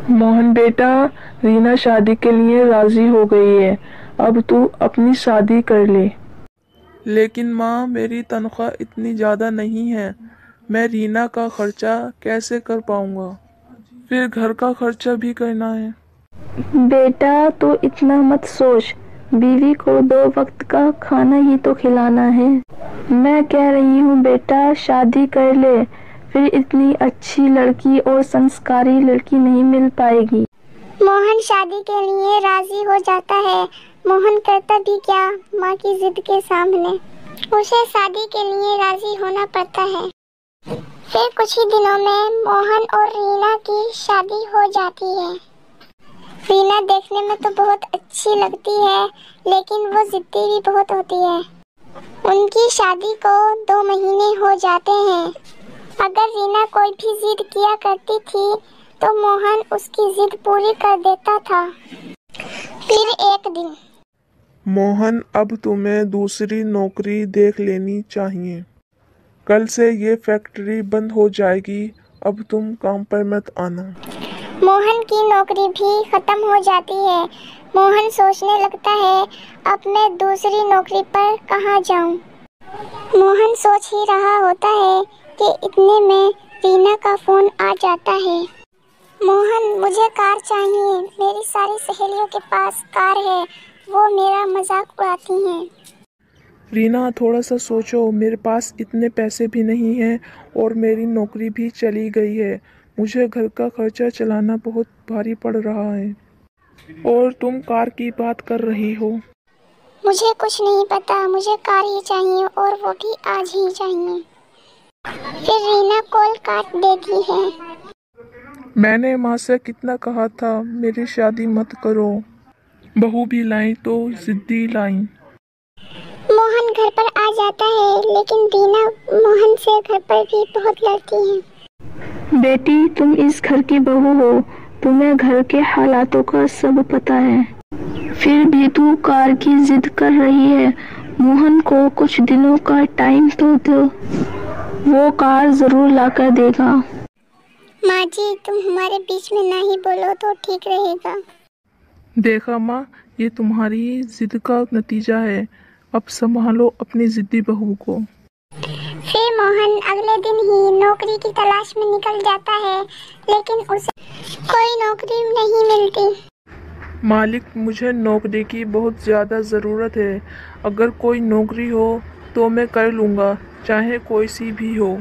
मोहन बेटा, रीना शादी के लिए राजी हो गई है। अब तू अपनी शादी कर ले। लेकिन माँ, मेरी तनख्वाह इतनी ज़्यादा नहीं है। मैं रीना का खर्चा कैसे कर पाऊँगा? फिर घर का खर्चा भी करना है। बेटा तो इतना मत सोच, बीवी को 2 वक्त का खाना ही तो खिलाना है। मैं कह रही हूँ बेटा, शादी कर ले, फिर इतनी अच्छी लड़की और संस्कारी लड़की नहीं मिल पाएगी। मोहन शादी के लिए राजी हो जाता है। मोहन करता भी क्या, माँ की जिद के सामने उसे शादी के लिए राजी होना पड़ता है। फिर कुछ ही दिनों में मोहन और रीना की शादी हो जाती है। रीना देखने में तो बहुत अच्छी लगती है, लेकिन वो जिद्दी भी बहुत होती है। उनकी शादी को 2 महीने हो जाते हैं। अगर रीना कोई भी जिद किया करती थी तो मोहन उसकी जिद पूरी कर देता था। फिर एक दिन, मोहन, अब तुम्हें दूसरी नौकरी देख लेनी चाहिए। कल से ये फैक्ट्री बंद हो जाएगी। अब तुम काम पर मत आना। मोहन की नौकरी भी खत्म हो जाती है। मोहन सोचने लगता है, अब मैं दूसरी नौकरी पर कहाँ जाऊँ। मोहन सोच ही रहा होता है कि इतने में रीना का फोन आ जाता है। मोहन, मुझे कार चाहिए। मेरी सारी सहेलियों के पास कार है, वो मेरा मजाक उड़ाती हैं। रीना, थोड़ा सा सोचो। मेरे पास इतने पैसे भी नहीं हैं और मेरी नौकरी भी चली गई है। मुझे घर का खर्चा चलाना बहुत भारी पड़ रहा है और तुम कार की बात कर रही हो। मुझे कुछ नहीं पता, मुझे कार ही चाहिए और वो भी आज ही चाहिए। फिर रीना कॉल काट देती है। मैंने माँ से कितना कहा था, मेरी शादी मत करो। बहू भी लाई तो जिद्दी लाई। मोहन घर पर आ जाता है, लेकिन रीना मोहन से घर पर भी बहुत लड़ती है। बेटी, तुम इस घर की बहू हो, तुम्हें घर के हालातों का सब पता है। फिर भी तू कार की जिद कर रही है। मोहन को कुछ दिनों का टाइम तो दो, वो कार जरूर लाकर देगा। माँ जी, तुम हमारे बीच में ना ही बोलो तो ठीक रहेगा। देखा माँ, ये तुम्हारी जिद का नतीजा है। अब संभालो अपनी जिद्दी बहू को। फिर मोहन अगले दिन ही नौकरी की तलाश में निकल जाता है, लेकिन उसे कोई नौकरी नहीं मिलती। मालिक, मुझे नौकरी की बहुत ज़्यादा ज़रूरत है। अगर कोई नौकरी हो तो मैं कर लूँगा, चाहे कोई सी भी हो।